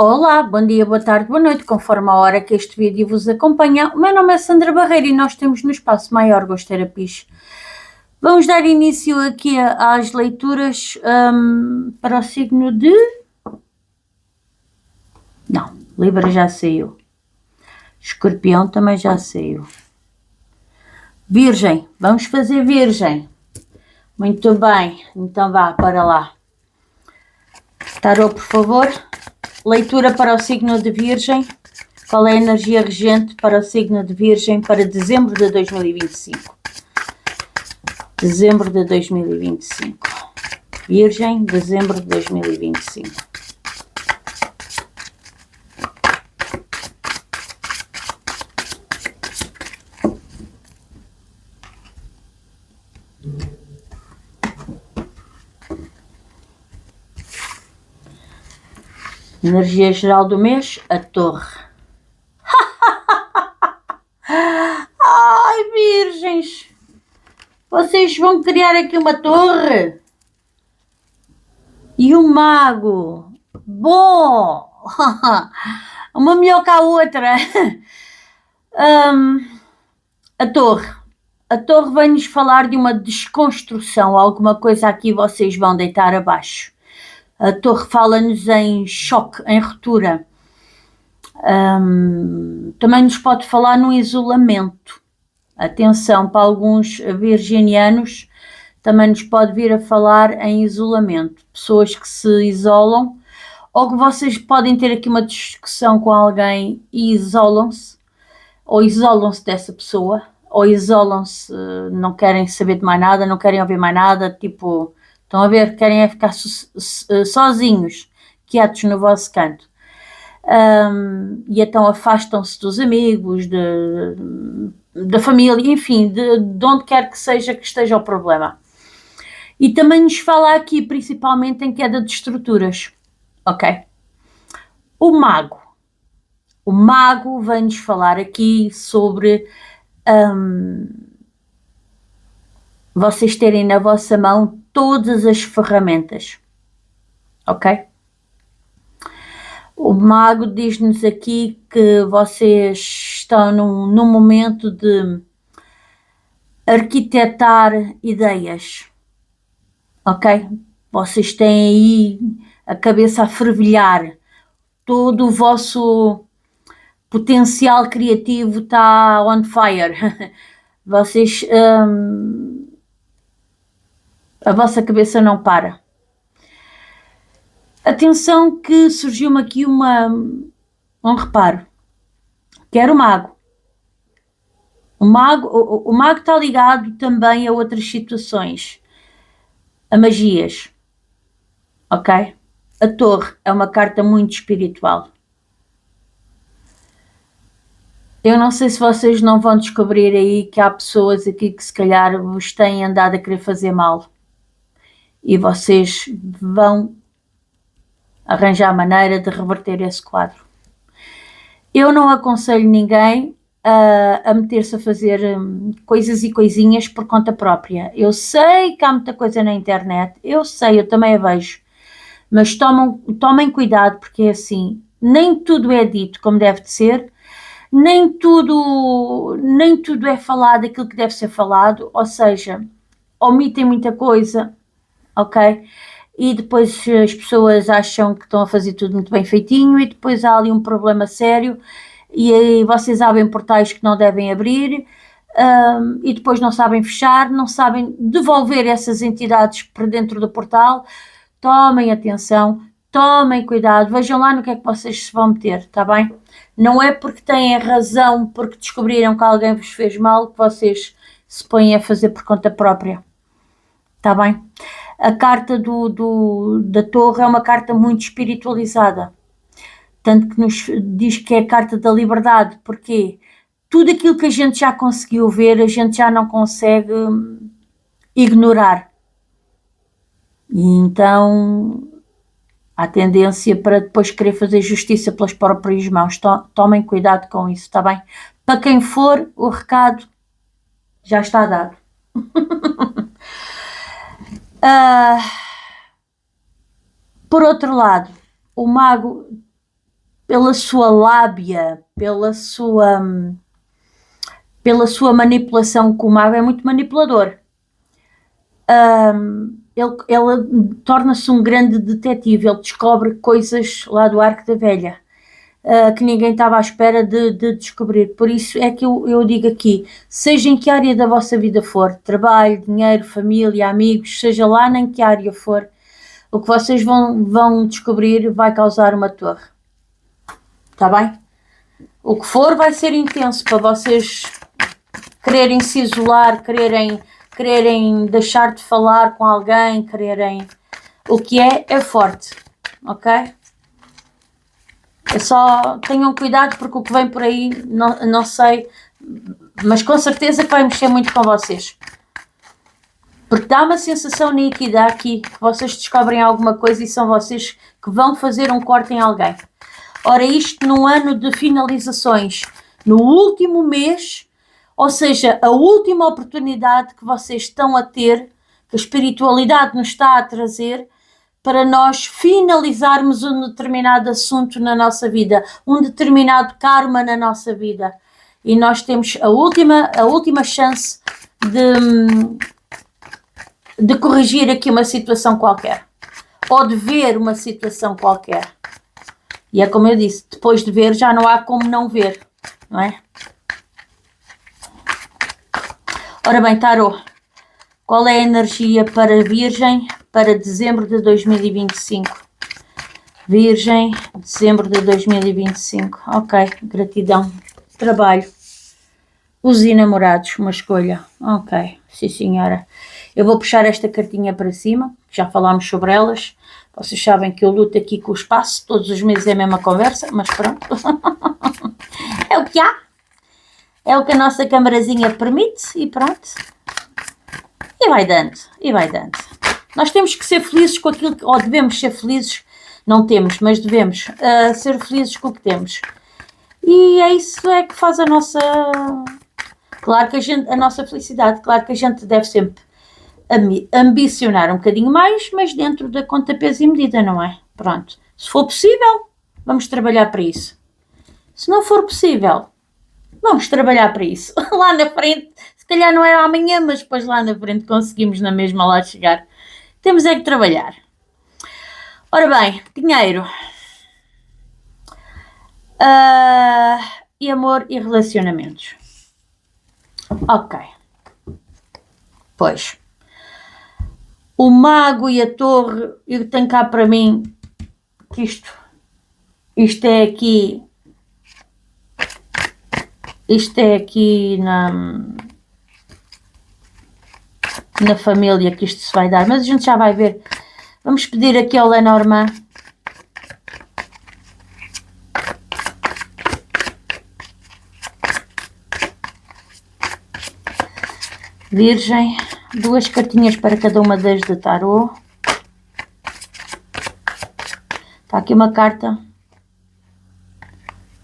Olá, bom dia, boa tarde, boa noite, conforme a hora que este vídeo vos acompanha. O meu nome é Sandra Barreira e nós temos no Espaço Maior Gosto Terapis. Vamos dar início aqui às leituras para o signo de... Não, Libra já saiu. Escorpião também já saiu. Virgem, vamos fazer Virgem. Muito bem, então vá, para lá. Tarô, por favor. Leitura para o signo de Virgem. Qual é a energia regente para o signo de Virgem para dezembro de 2025? Dezembro de 2025. Virgem, dezembro de 2025. Energia geral do mês, a Torre. Ai, virgens! Vocês vão criar aqui uma torre? E um mago? Bom! Uma melhor que a outra. A Torre. A Torre vem-nos falar de uma desconstrução. Alguma coisa aqui vocês vão deitar abaixo. A Torre fala-nos em choque, em ruptura. Também nos pode falar no isolamento. Atenção, para alguns virginianos, também nos pode vir a falar em isolamento. Pessoas que se isolam, ou que vocês podem ter aqui uma discussão com alguém e isolam-se, ou isolam-se dessa pessoa, ou isolam-se, não querem saber de mais nada, não querem ouvir mais nada, tipo... Estão a ver, querem é ficar sozinhos, quietos no vosso canto. E então afastam-se dos amigos, da família, enfim, de onde quer que seja que esteja o problema. E também nos fala aqui, principalmente, em queda de estruturas, ok? O mago. O mago vem-nos falar aqui sobre... vocês terem na vossa mão todas as ferramentas, ok? O mago diz-nos aqui que vocês estão num momento de arquitetar ideias, ok? Vocês têm aí a cabeça a fervilhar, todo o vosso potencial criativo está on fire. Vocês... a vossa cabeça não para. Atenção que surgiu-me aqui um reparo, que era o mago. O mago está ligado também a outras situações, a magias, ok? A Torre é uma carta muito espiritual. Eu não sei se vocês não vão descobrir aí que há pessoas aqui que se calhar vos têm andado a querer fazer mal. E vocês vão arranjar maneira de reverter esse quadro. Eu não aconselho ninguém a meter-se a fazer coisas e coisinhas por conta própria. Eu sei que há muita coisa na internet, eu sei, eu também a vejo, mas tomem cuidado, porque é assim, nem tudo é dito como deve de ser, nem tudo é falado aquilo que deve ser falado, ou seja, omitem muita coisa, ok? E depois as pessoas acham que estão a fazer tudo muito bem feitinho e depois há ali um problema sério e aí vocês abrem portais que não devem abrir e depois não sabem fechar, não sabem devolver essas entidades para dentro do portal. Tomem atenção, tomem cuidado, vejam lá no que é que vocês se vão meter, está bem? Não é porque têm razão, porque descobriram que alguém vos fez mal, que vocês se põem a fazer por conta própria, está bem? A carta da Torre é uma carta muito espiritualizada, tanto que nos diz que é a carta da liberdade, porque tudo aquilo que a gente já conseguiu ver, a gente já não consegue ignorar. E então há tendência para depois querer fazer justiça pelas próprias mãos. Tomem cuidado com isso, está bem? Para quem for, o recado já está dado. Por outro lado, o mago pela sua lábia, pela sua manipulação com o mago, é muito manipulador. Ele torna-se um grande detetive, ele descobre coisas lá do Arco da Velha que ninguém estava à espera de descobrir. Por isso é que eu digo aqui, seja em que área da vossa vida for, trabalho, dinheiro, família, amigos, seja lá em que área for, o que vocês vão descobrir vai causar uma torre. Está bem? O que for vai ser intenso para vocês quererem se isolar, quererem deixar de falar com alguém, o que é forte, ok? É só tenham cuidado porque o que vem por aí não sei, mas com certeza que vai mexer muito com vocês. Porque dá uma sensação nítida aqui que vocês descobrem alguma coisa e são vocês que vão fazer um corte em alguém. Ora, isto num ano de finalizações, no último mês, ou seja, a última oportunidade que vocês estão a ter, que a espiritualidade nos está a trazer, para nós finalizarmos um determinado assunto na nossa vida, um determinado karma na nossa vida. E nós temos a última chance de corrigir aqui uma situação qualquer, ou de ver uma situação qualquer. E é como eu disse, depois de ver já não há como não ver, não é? Ora bem, tarô, qual é a energia para a Virgem para dezembro de 2025? Virgem, dezembro de 2025. Ok, gratidão. Trabalho. Os enamorados, uma escolha. Ok, sim senhora. Eu vou puxar esta cartinha para cima, já falámos sobre elas. Vocês sabem que eu luto aqui com o espaço, todos os meses é a mesma conversa, mas pronto. É o que há. É o que a nossa camarazinha permite e pronto. E vai dando. Nós temos que ser felizes com aquilo que... Ou devemos ser felizes, não temos, mas devemos ser felizes com o que temos. E é isso é que faz a nossa... Claro que a nossa felicidade, claro que a gente deve sempre ambicionar um bocadinho mais, mas dentro da conta, peso e medida, não é? Pronto. Se for possível, vamos trabalhar para isso. Se não for possível, vamos trabalhar para isso. Lá na frente, se calhar não é amanhã, mas depois lá na frente conseguimos na mesma lá chegar. Temos é que trabalhar. Ora bem, dinheiro. E amor e relacionamentos. Ok. Pois. O mago e a torre, eu tenho cá para mim que isto é aqui na família que isto se vai dar, mas a gente já vai ver. Vamos pedir aqui ao Lenormand. Virgem, 2 cartinhas para cada uma das de tarô. Está aqui uma carta.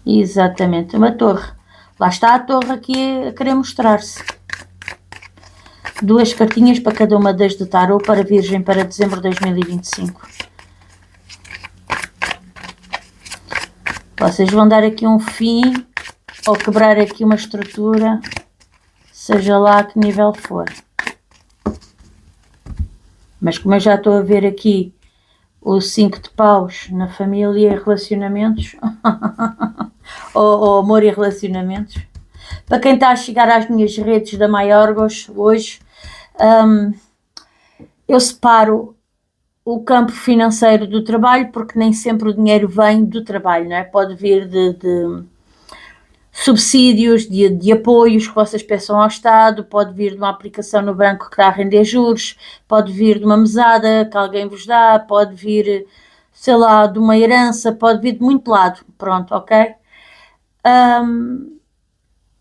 Exatamente, uma torre. Lá está a torre aqui a querer mostrar-se. 2 cartinhas para cada uma das de tarô para Virgem para dezembro de 2025. Vocês vão dar aqui um fim ou quebrar aqui uma estrutura, seja lá a que nível for. Mas como eu já estou a ver aqui o 5 de paus na família e relacionamentos, ou amor e relacionamentos, para quem está a chegar às minhas redes da Maiorgos hoje, eu separo o campo financeiro do trabalho, porque nem sempre o dinheiro vem do trabalho, não é? Pode vir de subsídios, de apoios que vocês peçam ao Estado, pode vir de uma aplicação no banco que está a render juros, pode vir de uma mesada que alguém vos dá, pode vir, sei lá, de uma herança, pode vir de muito lado, pronto, ok?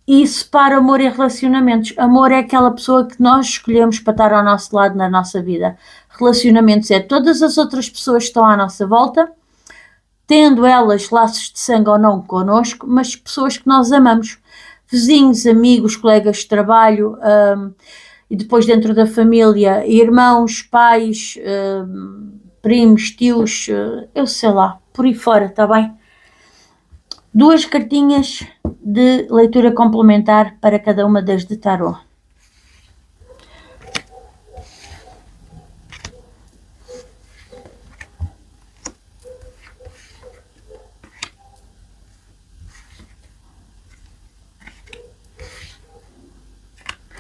E separa amor e relacionamentos. Amor é aquela pessoa que nós escolhemos para estar ao nosso lado na nossa vida. Relacionamentos é todas as outras pessoas que estão à nossa volta, tendo elas laços de sangue ou não connosco, mas pessoas que nós amamos. Vizinhos, amigos, colegas de trabalho, e depois dentro da família, irmãos, pais, primos, tios, eu sei lá, por aí fora, está bem? 2 cartinhas de leitura complementar para cada uma das de tarô.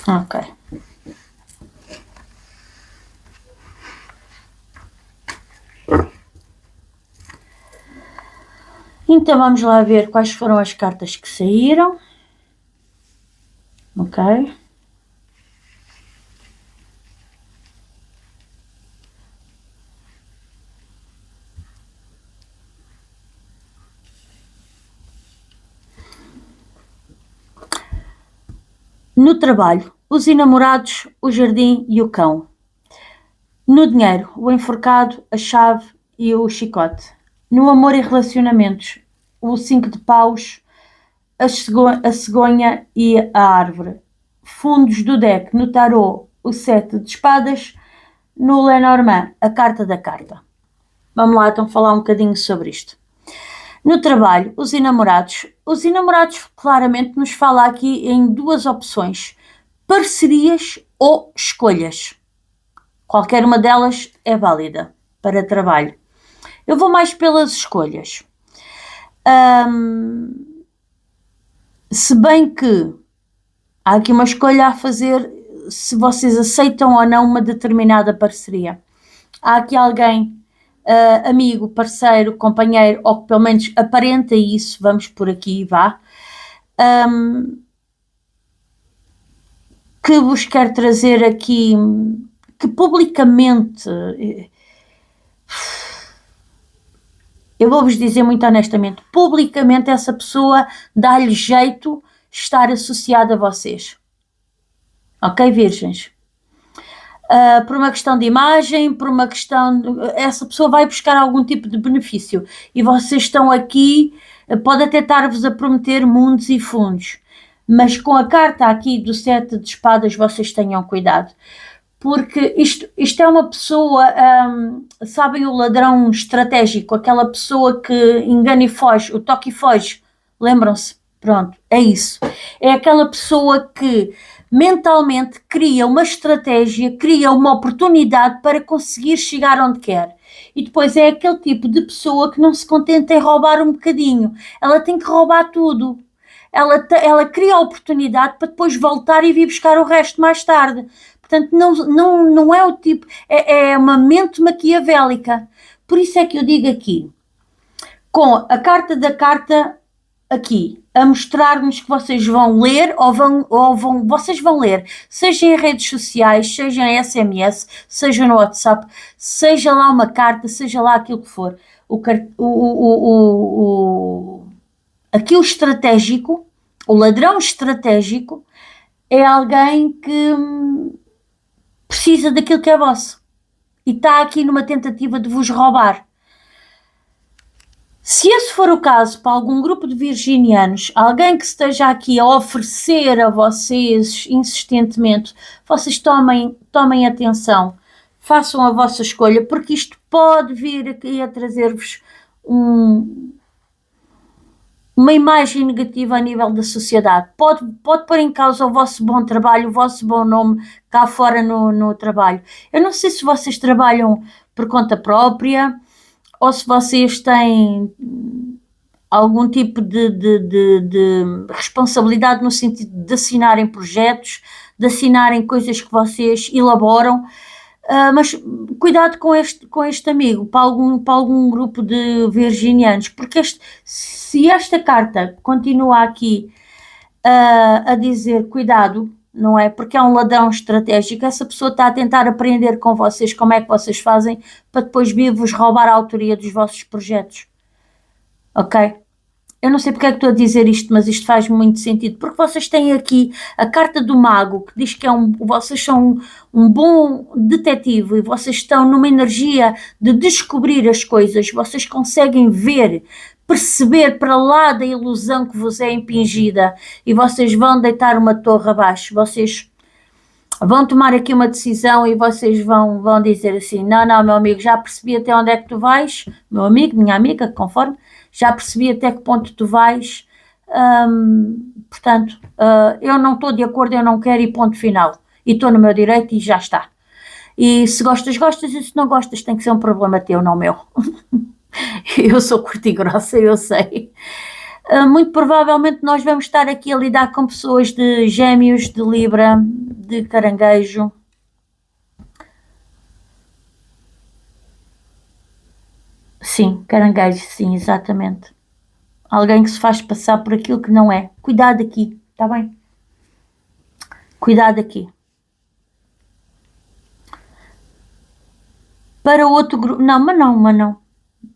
Ok. Então vamos lá ver quais foram as cartas que saíram. Ok. No trabalho, os enamorados, o jardim e o cão. No dinheiro, o enforcado, a chave e o chicote. No amor e relacionamentos, o 5 de paus, a cegonha e a árvore. Fundos do deck, no tarô, o 7 de espadas. No Lenormand, a carta da carta. Vamos lá então falar um bocadinho sobre isto. No trabalho, os enamorados. Os enamorados claramente nos fala aqui em 2 opções: parcerias ou escolhas. Qualquer uma delas é válida para trabalho. Eu vou mais pelas escolhas. Se bem que há aqui uma escolha a fazer se vocês aceitam ou não uma determinada parceria. Há aqui alguém, amigo, parceiro, companheiro, ou que pelo menos aparenta isso, vamos por aqui, vá, que vos quer trazer aqui, que publicamente, eu vou-vos dizer muito honestamente, publicamente essa pessoa dá-lhe jeito estar associada a vocês. Ok, virgens? Por uma questão de imagem, por uma questão essa pessoa vai buscar algum tipo de benefício e vocês estão aqui, pode até estar-vos a prometer mundos e fundos, mas com a carta aqui do 7 de espadas vocês tenham cuidado, porque isto é uma pessoa, sabem, o ladrão estratégico, aquela pessoa que engana e foge, o toque e foge, lembram-se? Pronto, é isso. É aquela pessoa que mentalmente cria uma estratégia, cria uma oportunidade para conseguir chegar onde quer. E depois é aquele tipo de pessoa que não se contenta em roubar um bocadinho. Ela tem que roubar tudo. Ela cria a oportunidade para depois voltar e vir buscar o resto mais tarde. Portanto, não é o tipo... É uma mente maquiavélica. Por isso é que eu digo aqui, com a carta da carta aqui, a mostrar-nos que vocês vão ler vocês vão ler, seja em redes sociais, seja em SMS, seja no WhatsApp, seja lá uma carta, seja lá aquilo que for. Aqui o estratégico, o ladrão estratégico, é alguém que precisa daquilo que é vosso e está aqui numa tentativa de vos roubar. Se esse for o caso para algum grupo de virginianos, alguém que esteja aqui a oferecer a vocês insistentemente, vocês tomem atenção, façam a vossa escolha, porque isto pode vir aqui a trazer-vos uma imagem negativa a nível da sociedade. Pode pôr em causa o vosso bom trabalho, o vosso bom nome cá fora no trabalho. Eu não sei se vocês trabalham por conta própria, ou se vocês têm algum tipo de responsabilidade no sentido de assinarem projetos, de assinarem coisas que vocês elaboram, mas cuidado com este amigo, para algum grupo de virginianos, porque se esta carta continua aqui a dizer cuidado, não é? Porque é um ladrão estratégico, essa pessoa está a tentar aprender com vocês como é que vocês fazem para depois vir-vos roubar a autoria dos vossos projetos. Ok? Eu não sei porque é que estou a dizer isto, mas isto faz muito sentido, porque vocês têm aqui a carta do mago, que diz que vocês são um bom detetive e vocês estão numa energia de descobrir as coisas, vocês conseguem ver, perceber para lá da ilusão que vos é impingida e vocês vão deitar uma torre abaixo, vocês vão tomar aqui uma decisão e vocês vão dizer assim, não, meu amigo, já percebi até onde é que tu vais, meu amigo, minha amiga, conforme, já percebi até que ponto tu vais, portanto, eu não estou de acordo, eu não quero e ponto final. E estou no meu direito e já está. E se gostas, gostas, e se não gostas, tem que ser um problema teu, não meu. Eu sou curta e grossa, eu sei. Muito provavelmente nós vamos estar aqui a lidar com pessoas de Gêmeos, de Libra, de Caranguejo. Sim, Caranguejo, sim, exatamente. Alguém que se faz passar por aquilo que não é. Cuidado aqui, está bem? Cuidado aqui. Para outro grupo. Não, mas não.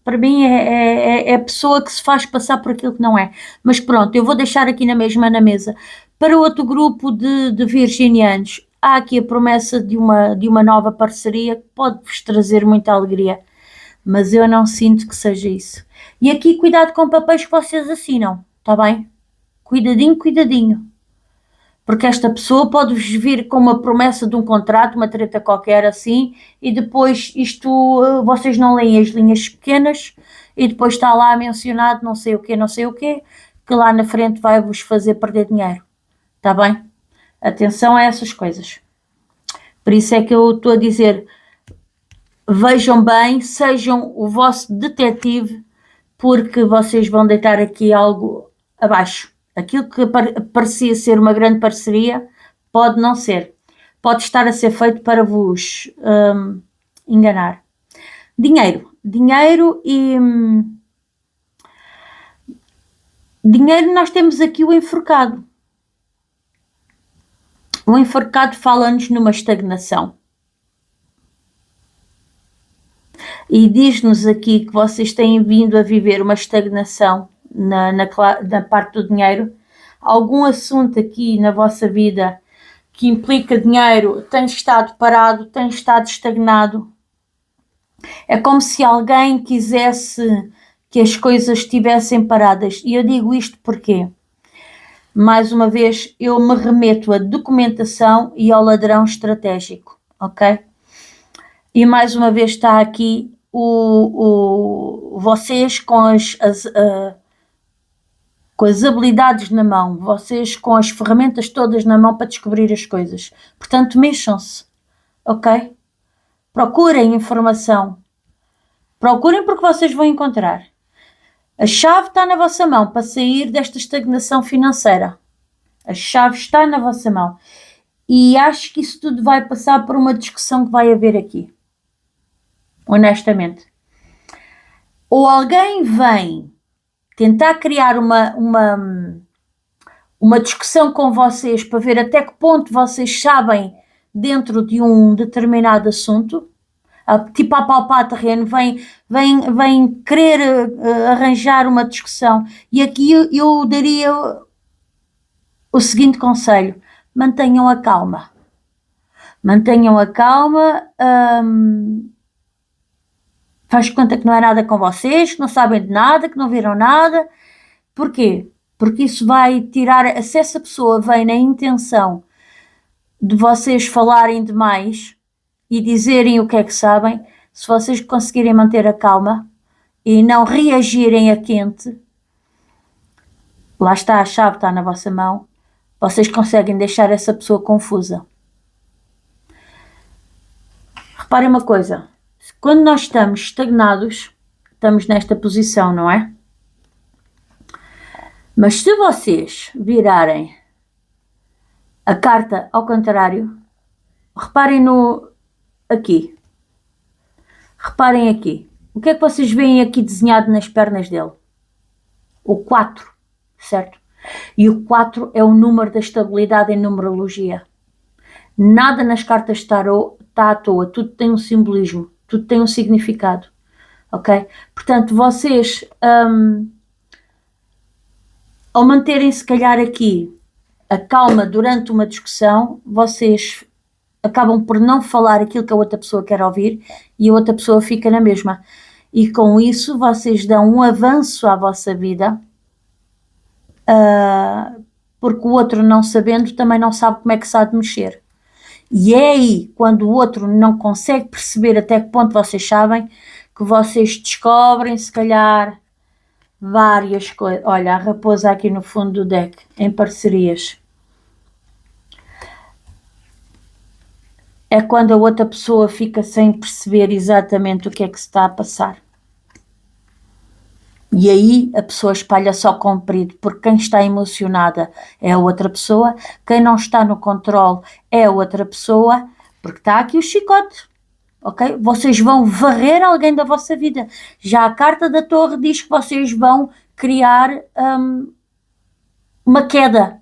Para mim é a pessoa que se faz passar por aquilo que não é. Mas pronto, eu vou deixar aqui na mesma na mesa. Para outro grupo de virginianos, há aqui a promessa de uma nova parceria que pode-vos trazer muita alegria. Mas eu não sinto que seja isso. E aqui cuidado com papéis que vocês assinam, está bem? Cuidadinho, cuidadinho. Porque esta pessoa pode-vos vir com uma promessa de um contrato, uma treta qualquer assim, e depois vocês não leem as linhas pequenas, e depois está lá mencionado não sei o quê, que lá na frente vai-vos fazer perder dinheiro. Está bem? Atenção a essas coisas. Por isso é que eu estou a dizer, vejam bem, sejam o vosso detetive, porque vocês vão deitar aqui algo abaixo. Aquilo que parecia ser uma grande parceria pode não ser. Pode estar a ser feito para vos enganar. Dinheiro. Dinheiro e... dinheiro, nós temos aqui o enforcado. O enforcado fala-nos numa estagnação. E diz-nos aqui que vocês têm vindo a viver uma estagnação na parte do dinheiro. Algum assunto aqui na vossa vida que implica dinheiro tem estado parado, tem estado estagnado. É como se alguém quisesse que as coisas estivessem paradas. E eu digo isto porque, mais uma vez, eu me remeto à documentação e ao ladrão estratégico, ok? E mais uma vez está aqui vocês com com as habilidades na mão, vocês com as ferramentas todas na mão para descobrir as coisas. Portanto, mexam-se, ok? Procurem informação. Procurem porque vocês vão encontrar. A chave está na vossa mão para sair desta estagnação financeira. A chave está na vossa mão. E acho que isso tudo vai passar por uma discussão que vai haver aqui. Honestamente. Ou alguém vem tentar criar uma discussão com vocês para ver até que ponto vocês sabem dentro de um determinado assunto, tipo a palpar terreno, vem querer arranjar uma discussão. E aqui eu daria o seguinte conselho: mantenham a calma. Mantenham a calma. Faz conta que não é nada com vocês, que não sabem de nada, que não viram nada. Porquê? Porque isso vai tirar, se essa pessoa vem na intenção de vocês falarem demais e dizerem o que é que sabem, se vocês conseguirem manter a calma e não reagirem a quente, lá está, a chave está na vossa mão, vocês conseguem deixar essa pessoa confusa. Reparem uma coisa, quando nós estamos estagnados, estamos nesta posição, não é? Mas se vocês virarem a carta ao contrário, reparem aqui. Reparem aqui. O que é que vocês veem aqui desenhado nas pernas dele? O 4, certo? E o 4 é o número da estabilidade em numerologia. Nada nas cartas de tarot está à toa. Tudo tem um simbolismo. Tudo tem um significado. Ok? Portanto, vocês... ao manterem se calhar aqui a calma durante uma discussão, vocês acabam por não falar aquilo que a outra pessoa quer ouvir e a outra pessoa fica na mesma. E com isso vocês dão um avanço à vossa vida, porque o outro, não sabendo, também não sabe como é que se há de mexer. E é aí, quando o outro não consegue perceber até que ponto vocês sabem, que vocês descobrem, se calhar, várias coisas. Olha, a raposa aqui no fundo do deck, em parcerias. É quando a outra pessoa fica sem perceber exatamente o que é que se está a passar. E aí a pessoa espalha só comprido, porque quem está emocionada é a outra pessoa, quem não está no controle é a outra pessoa, porque está aqui o chicote, ok? Vocês vão varrer alguém da vossa vida. Já a carta da Torre diz que vocês vão criar uma queda,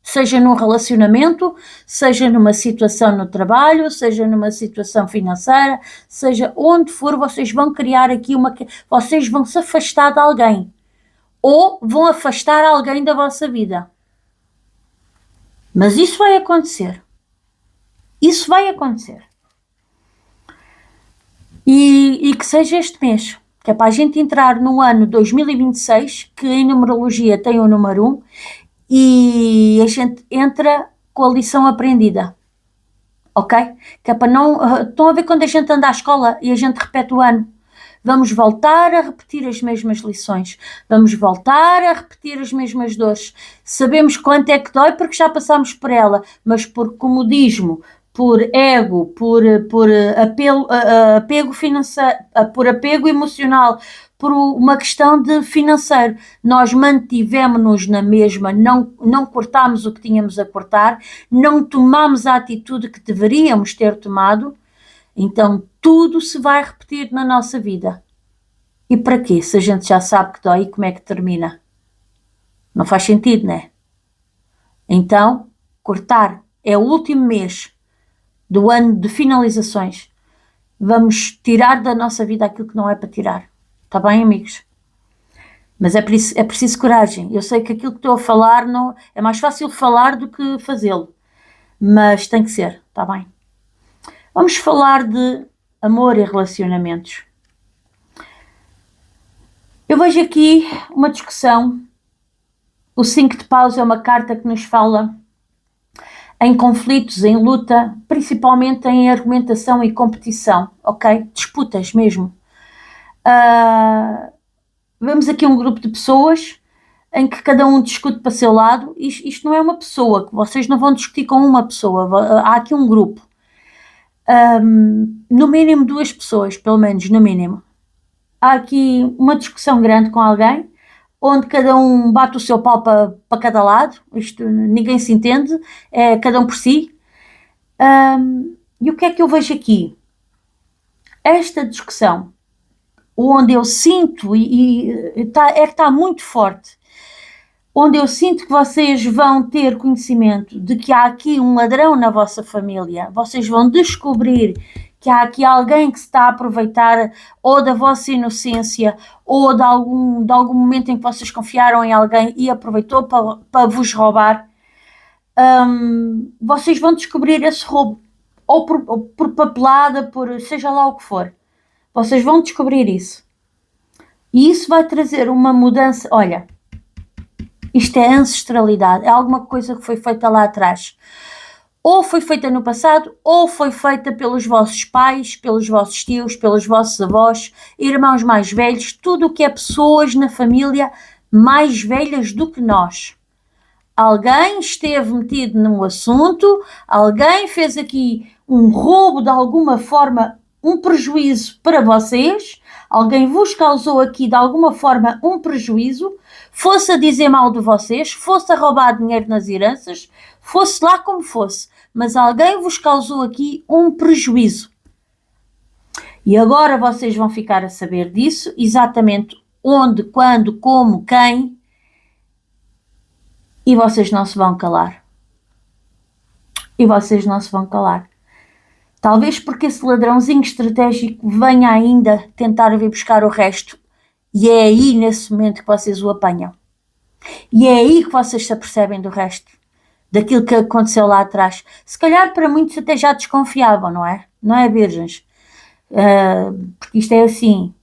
seja num relacionamento, seja numa situação no trabalho, seja numa situação financeira, seja onde for, vocês vão criar aqui vocês vão se afastar de alguém ou vão afastar alguém da vossa vida. Mas isso vai acontecer. Isso vai acontecer. E que seja este mês, que é para a gente entrar no ano 2026, que em numerologia tem o número 1, e a gente entra com a lição aprendida, ok? Que é para não... Estão a ver quando a gente anda à escola e a gente repete o ano? Vamos voltar a repetir as mesmas lições, vamos voltar a repetir as mesmas dores. Sabemos quanto é que dói porque já passámos por ela, mas por comodismo, por ego, por apego financeiro, por apego emocional, por uma questão de financeiro, nós mantivemos-nos na mesma, não cortámos o que tínhamos a cortar, não tomámos a atitude que deveríamos ter tomado. Então tudo se vai repetir na nossa vida. E para quê? Se a gente já sabe que dói e como é que termina? Não faz sentido, né? Então, cortar é o último mês do ano de finalizações. Vamos tirar da nossa vida aquilo que não é para tirar. Está bem, amigos? Mas é preciso coragem. Eu sei que aquilo que estou a falar não, é mais fácil falar do que fazê-lo. Mas tem que ser, está bem? Vamos falar de amor e relacionamentos. Eu vejo aqui uma discussão. O 5 de paus é uma carta que nos fala em conflitos, em luta, principalmente em argumentação e competição, ok? Disputas mesmo. Vemos aqui um grupo de pessoas em que cada um discute para o seu lado. Isto não é uma pessoa, que vocês não vão discutir com uma pessoa, há aqui um grupo. No mínimo 2 pessoas, pelo menos, no mínimo. Há aqui uma discussão grande com alguém, onde cada um bate o seu pau para cada lado, isto ninguém se entende, é cada um por si. E o que é que eu vejo aqui? Esta discussão, onde eu sinto, é que está muito forte, onde eu sinto que vocês vão ter conhecimento de que há aqui um ladrão na vossa família, vocês vão descobrir que há aqui alguém que se está a aproveitar ou da vossa inocência ou de algum momento em que vocês confiaram em alguém e aproveitou para vos roubar. Vocês vão descobrir esse roubo, ou por papelada, por seja lá o que for. Vocês vão descobrir isso. E isso vai trazer uma mudança. Olha, isto é ancestralidade, é alguma coisa que foi feita lá atrás. Ou foi feita no passado, ou foi feita pelos vossos pais, pelos vossos tios, pelos vossos avós, irmãos mais velhos, tudo o que é pessoas na família mais velhas do que nós. Alguém esteve metido num assunto, alguém fez aqui um roubo de alguma forma, um prejuízo para vocês, alguém vos causou aqui de alguma forma um prejuízo, fosse a dizer mal de vocês, fosse a roubar dinheiro nas heranças, fosse lá como fosse, mas alguém vos causou aqui um prejuízo. E agora vocês vão ficar a saber disso, exatamente onde, quando, como, quem, e vocês não se vão calar. E vocês não se vão calar. Talvez porque esse ladrãozinho estratégico venha ainda tentar vir buscar o resto, e é aí nesse momento que vocês o apanham. E é aí que vocês se apercebem do resto, daquilo que aconteceu lá atrás. Se calhar para muitos até já desconfiavam, não é? Não é, virgens? Porque isto é assim,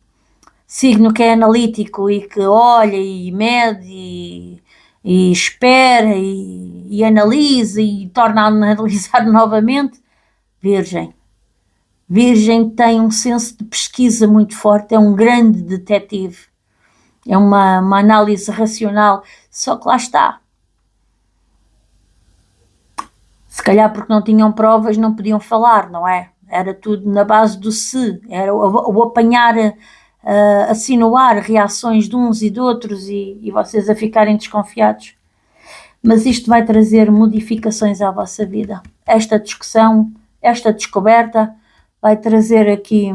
signo que é analítico e que olha e mede e espera e analisa e torna a analisar novamente. Virgem. Virgem tem um senso de pesquisa muito forte, é um grande detetive. É uma análise racional, só que lá está. Se calhar porque não tinham provas não podiam falar, não é? Era tudo na base do se, era o apanhar assim no ar reações de uns e de outros e vocês a ficarem desconfiados. Mas isto vai trazer modificações à vossa vida. Esta discussão, esta descoberta vai trazer aqui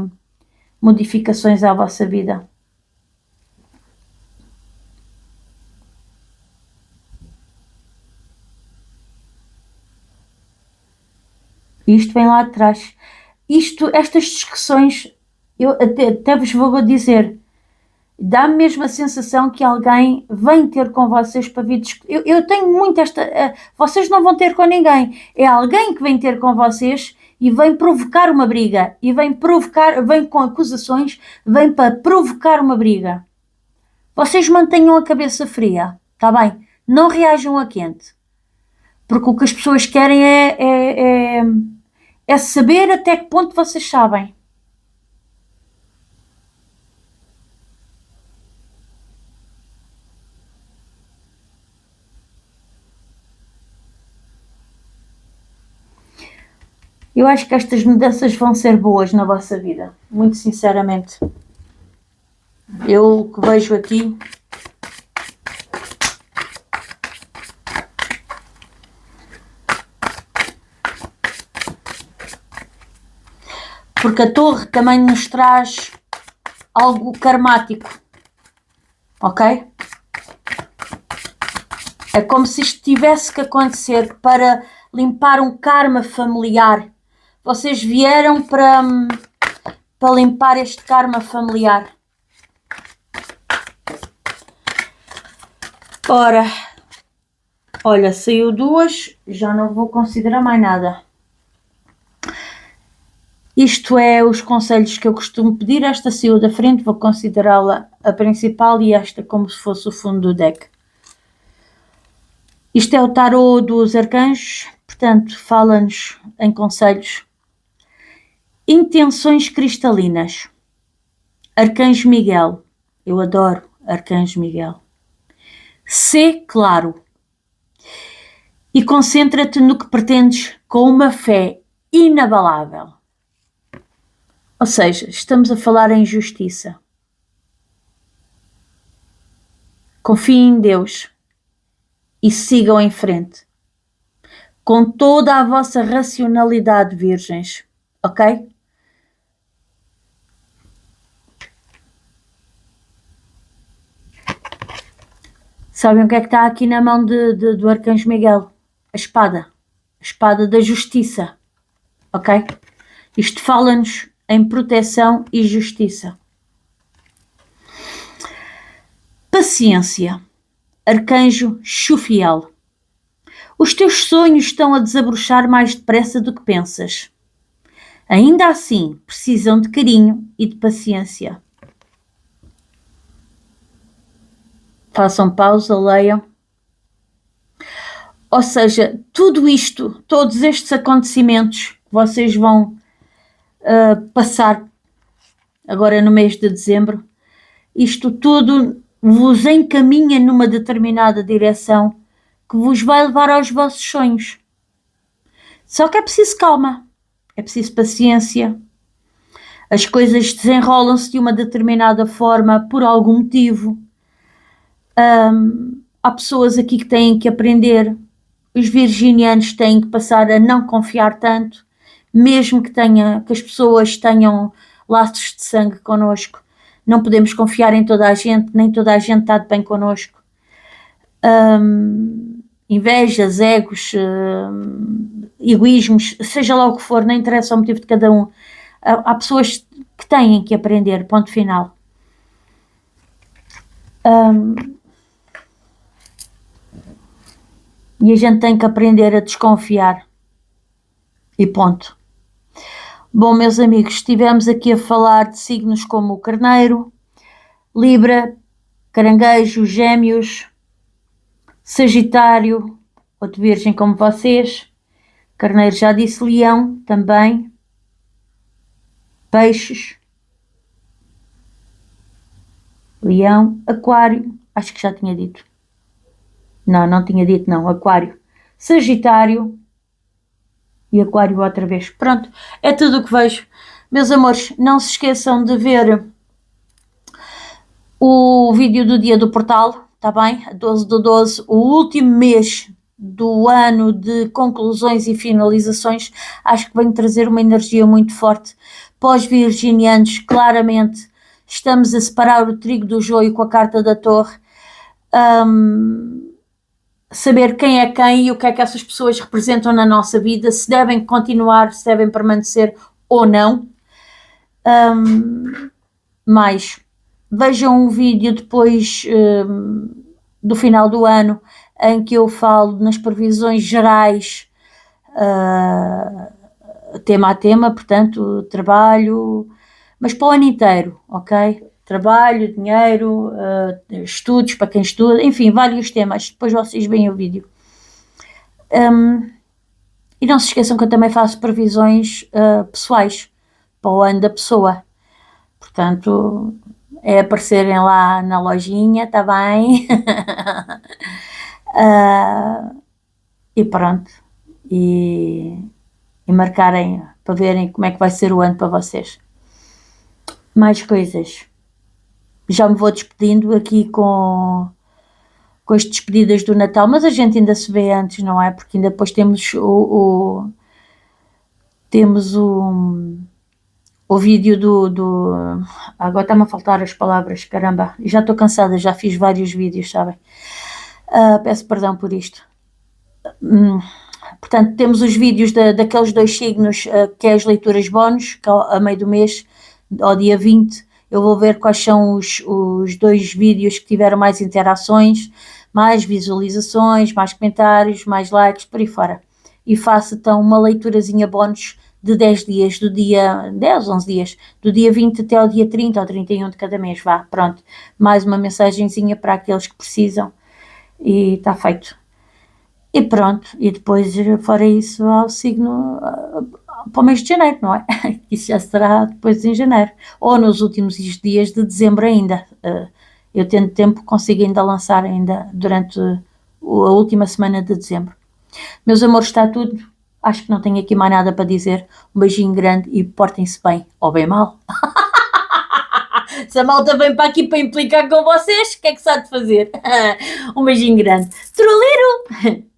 modificações à vossa vida. Isto vem lá de trás. Estas discussões, eu até vos vou dizer, dá-me mesmo a sensação que alguém vem ter com vocês para vir discutir. Eu tenho muito esta. Vocês não vão ter com ninguém. É alguém que vem ter com vocês e vem provocar uma briga. E vem com acusações, vem para provocar uma briga. Vocês mantenham a cabeça fria, está bem? Não reajam a quente. Porque o que as pessoas querem é saber até que ponto vocês sabem. Eu acho que estas mudanças vão ser boas na vossa vida, muito sinceramente. Eu o que vejo aqui porque a torre também nos traz algo karmático, ok? É como se isto tivesse que acontecer para limpar um karma familiar. Vocês vieram para limpar este karma familiar. Ora, olha, saiu 2, já não vou considerar mais nada. Isto é os conselhos que eu costumo pedir. Esta saiu da frente, vou considerá-la a principal e esta como se fosse o fundo do deck. Isto é o tarô dos arcanjos, portanto, fala-nos em conselhos. Intenções cristalinas. Arcanjo Miguel. Eu adoro Arcanjo Miguel. Sê claro. E concentra-te no que pretendes com uma fé inabalável. Ou seja, estamos a falar em justiça. Confiem em Deus e sigam em frente. Com toda a vossa racionalidade, virgens. Ok? Sabem o que é que está aqui na mão do Arcanjo Miguel? A espada. A espada da justiça. Ok? Isto fala-nos em proteção e justiça. Paciência. Arcanjo Xufiel. Os teus sonhos estão a desabrochar mais depressa do que pensas. Ainda assim, precisam de carinho e de paciência. Façam pausa, leiam. Ou seja, tudo isto, todos estes acontecimentos que vocês vão passar agora no mês de dezembro, isto tudo vos encaminha numa determinada direção que vos vai levar aos vossos sonhos. Só que é preciso calma, é preciso paciência. As coisas desenrolam-se de uma determinada forma por algum motivo. Há pessoas aqui que têm que aprender. Os virginianos têm que passar a não confiar tanto, mesmo que as pessoas tenham laços de sangue connosco. Não podemos confiar em toda a gente, nem toda a gente está de bem connosco. Invejas, egos, egoísmos, seja lá o que for, não interessa o motivo de cada um. Há pessoas que têm que aprender, ponto final. E a gente tem que aprender a desconfiar. E ponto. Bom, meus amigos, estivemos aqui a falar de signos como o Carneiro, Libra, Caranguejo, Gêmeos, Sagitário, outro Virgem como vocês, Carneiro já disse, Leão também, Peixes, Leão, Aquário, acho que já tinha dito. Não, não tinha dito não, Aquário, Sagitário e Aquário outra vez. Pronto, é tudo o que vejo. Meus amores, não se esqueçam de ver o vídeo do dia do portal, está bem? 12/12, o último mês do ano de conclusões e finalizações. Acho que vem trazer uma energia muito forte para os virginianos. Claramente estamos a separar o trigo do joio com a carta da torre. Saber quem é quem e o que é que essas pessoas representam na nossa vida, se devem continuar, se devem permanecer ou não. Mais vejam um vídeo depois do final do ano em que eu falo nas previsões gerais, tema a tema, portanto, trabalho, mas para o ano inteiro, ok? Trabalho, dinheiro, estudos para quem estuda, enfim, vários temas. Depois vocês veem o vídeo. E não se esqueçam que eu também faço previsões pessoais para o ano da pessoa. Portanto, é aparecerem lá na lojinha, está bem? E pronto. E marcarem para verem como é que vai ser o ano para vocês. Mais coisas. Já me vou despedindo aqui com as despedidas do Natal, mas a gente ainda se vê antes, não é? Porque ainda depois temos o vídeo agora está-me a faltar as palavras, caramba, já estou cansada, já fiz vários vídeos, sabem? Peço perdão por isto. Portanto, temos os vídeos daqueles 2 signos, que é as leituras bónus, que a meio do mês, ao dia 20, eu vou ver quais são os 2 vídeos que tiveram mais interações, mais visualizações, mais comentários, mais likes, por aí fora. E faço então uma leiturazinha bónus de 10 dias, do dia 10, 11 dias, do dia 20 até ao dia 30 ou 31 de cada mês, vá, pronto. Mais uma mensagenzinha para aqueles que precisam e está feito. E pronto, e depois, fora isso, há o signo para o mês de janeiro, não é? Isso já será depois em janeiro, ou nos últimos dias de dezembro ainda. Eu tendo tempo, consigo ainda lançar ainda durante a última semana de dezembro. Meus amores, está tudo. Acho que não tenho aqui mais nada para dizer. Um beijinho grande e portem-se bem, ou bem mal. Se a malta vem para aqui para implicar com vocês, o que é que se há de fazer? Um beijinho grande. Truliro!